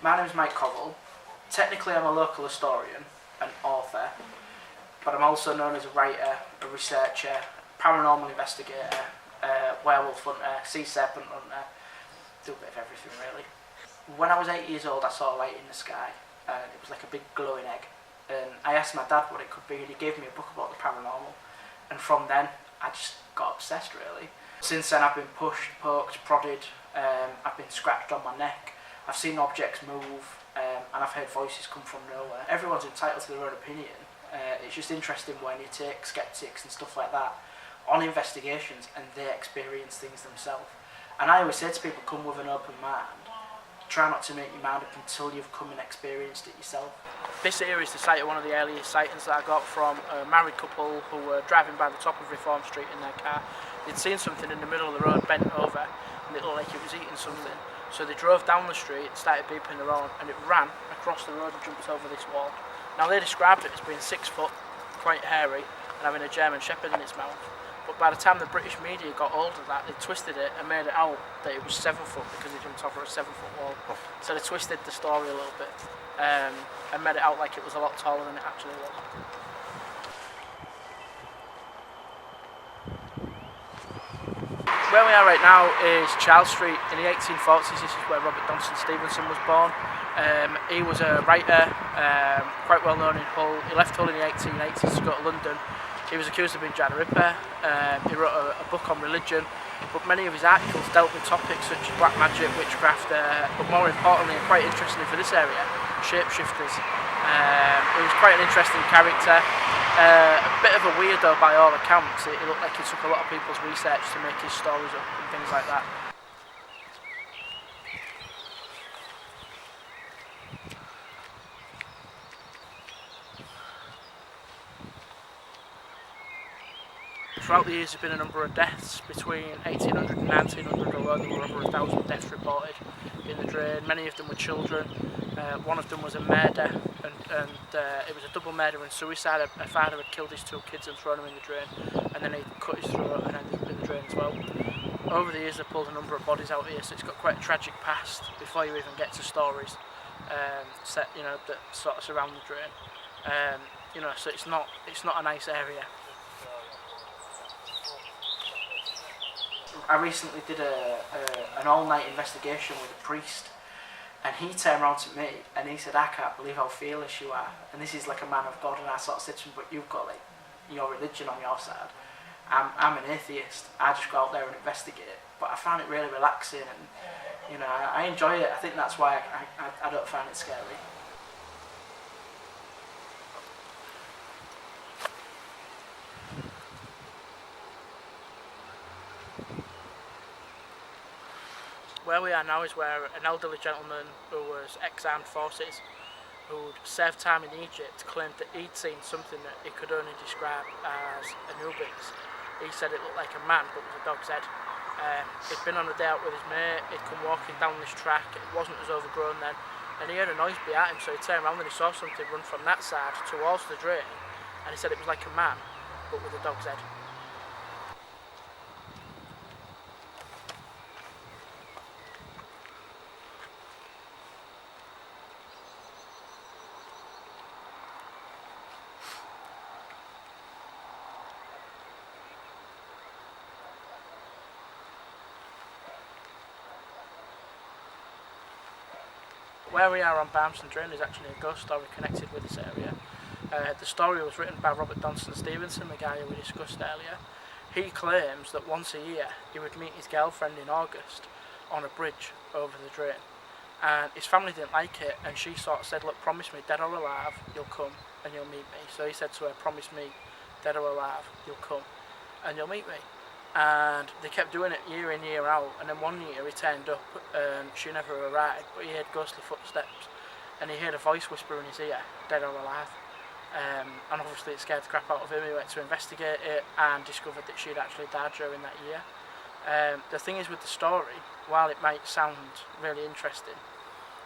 My name is Mike Covell. Technically I'm a local historian and author, but I'm also known as a writer, a researcher, paranormal investigator, werewolf hunter, sea serpent hunter, do a bit of everything really. When I was 8 years old I saw a light in the sky and it was like a big glowing egg, and I asked my dad what it could be and he gave me a book about the paranormal, and from then I just got obsessed really. Since then I've been pushed, poked, prodded, I've been scratched on my neck, I've seen objects move, and I've heard voices come from nowhere. Everyone's entitled to their own opinion. It's just interesting when you take skeptics and stuff like that on investigations and they experience things themselves. And I always say to people, come with an open mind. Try not to make your mind up until you've come and experienced it yourself. This here is the site of one of the earliest sightings that I got from a married couple who were driving by the top of Reform Street in their car. They'd seen something in the middle of the road bent over and it looked like it was eating something. So they drove down the street, started beeping their horn, and it ran across the road and jumped over this wall. Now they described it as being 6 foot, quite hairy, and having a German Shepherd in its mouth. But by the time the British media got hold of that, they twisted it and made it out that it was 7 foot because it jumped over a 7 foot wall. So they twisted the story a little bit and made it out like it was a lot taller than it actually was. Where we are right now is Charles Street. In the 1840s, this is where Robert Donson Stevenson was born. He was a writer, quite well known in Hull. He left Hull in the 1880s to go to London. He was accused of being Jack the Ripper. He wrote a book on religion, but many of his articles dealt with topics such as black magic, witchcraft, but more importantly and quite interestingly for this area, shapeshifters. He was quite an interesting character, a bit of a weirdo by all accounts. It looked like he took a lot of people's research to make his stories up and things like that. Throughout the years there have been a number of deaths. Between 1800 and 1900 alone there were over 1,000 deaths reported in the drain. Many of them were children. One of them was a murder, and it was a double murder and suicide. A father had killed his 2 kids and thrown them in the drain, and then he cut his throat and ended up in the drain as well. Over the years they've pulled a number of bodies out here, so it's got quite a tragic past before you even get to stories that sort of surround the drain. So it's not a nice area. I recently did an all-night investigation with a priest, and he turned around to me and he said, "I can't believe how fearless you are, and this is like a man of God." And I sort of said to him, "But you've got like your religion on your side. I'm an atheist. I just go out there and investigate." But I found it really relaxing, and I enjoy it. I think that's why I don't find it scary. Where we are now is where an elderly gentleman who was ex-armed forces, who'd served time in Egypt, claimed that he'd seen something that he could only describe as Anubis. He said it looked like a man but was a dog's head. He'd been on a day out with his mate, he'd come walking down this track, it wasn't as overgrown then, and he heard a noise behind him, so he turned around and he saw something run from that side towards the drain, and he said it was like a man but with a dog's head. Where we are on Barmston Drain is actually a ghost story connected with this area. The story was written by Robert Donson Stevenson, the guy who we discussed earlier. He claims that once a year he would meet his girlfriend in August on a bridge over the drain. And his family didn't like it, and she sort of said, "Look, promise me, dead or alive, you'll come and you'll meet me." So he said to her, "Promise me, dead or alive, you'll come and you'll meet me." And they kept doing it year in, year out, and then one year he turned up and she never arrived, but he heard ghostly footsteps and he heard a voice whisper in his ear, "Dead or alive." And obviously it scared the crap out of him. He went to investigate it and discovered that she'd actually died during that year. The thing is with the story, while it might sound really interesting,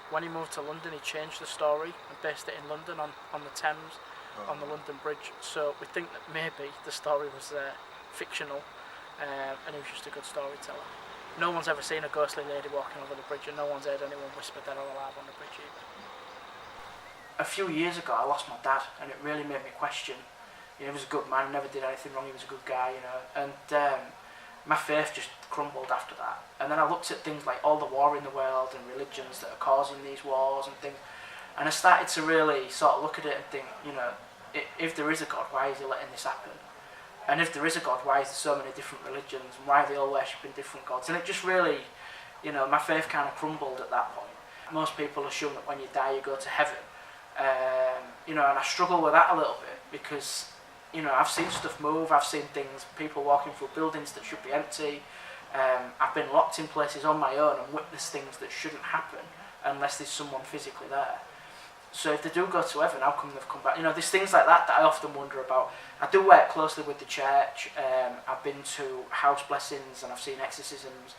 when he moved to London he changed the story and based it in London on the Thames, on the London Bridge. So we think that maybe the story was fictional, and he was just a good storyteller. No one's ever seen a ghostly lady walking over the bridge, and no one's heard anyone whisper dead or alive on the bridge either. A few years ago, I lost my dad, and it really made me question. He was a good man, never did anything wrong, he was a good guy, and my faith just crumbled after that. And then I looked at things like all the war in the world and religions that are causing these wars and things, and I started to really sort of look at it and think, if there is a God, why is he letting this happen? And if there is a God, why is there so many different religions, and why are they all worshipping different gods? And it just really, my faith kind of crumbled at that point. Most people assume that when you die you go to heaven, and I struggle with that a little bit, because I've seen stuff move, I've seen things, people walking through buildings that should be empty. I've been locked in places on my own and witnessed things that shouldn't happen unless there's someone physically there. So if they do go to heaven, how come they've come back? There's things like that I often wonder about. I do work closely with the church. I've been to house blessings and I've seen exorcisms.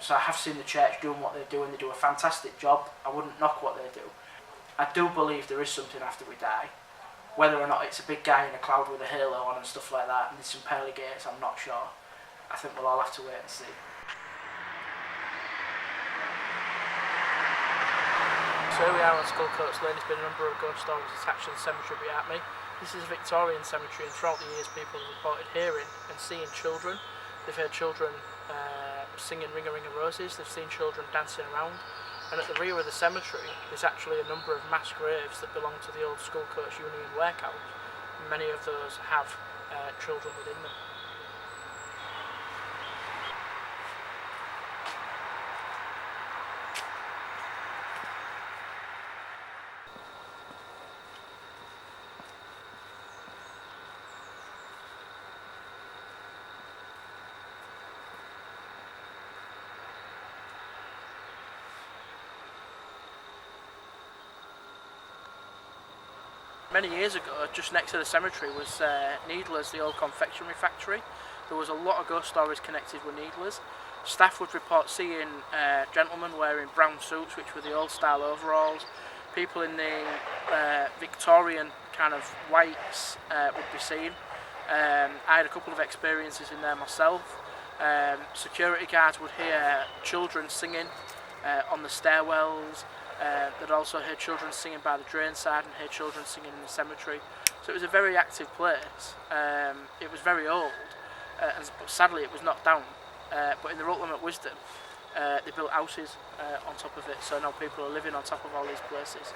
So I have seen the church doing what they do, and they do a fantastic job. I wouldn't knock what they do. I do believe there is something after we die. Whether or not it's a big guy in a cloud with a halo on and stuff like that, and there's some pearly gates, I'm not sure. I think we'll all have to wait and see. So here we are on Skullcoats Lane. There's been a number of ghost stories attached to the cemetery behind me. This is a Victorian cemetery, and throughout the years people have reported hearing and seeing children. They've heard children singing Ring a Ring of Roses, they've seen children dancing around, and at the rear of the cemetery there's actually a number of mass graves that belong to the old Skullcoats Union Warehouse. Many of those have children within them. Many years ago, just next to the cemetery was Needler's, the old confectionery factory. There was a lot of ghost stories connected with Needler's. Staff would report seeing gentlemen wearing brown suits, which were the old style overalls. People in the Victorian kind of whites would be seen. I had a couple of experiences in there myself. Security guards would hear children singing on the stairwells. They'd also hear children singing by the drain side and hear children singing in the cemetery. So it was a very active place. It was very old, but sadly it was knocked down. But in their ultimate wisdom, they built houses on top of it, so now people are living on top of all these places.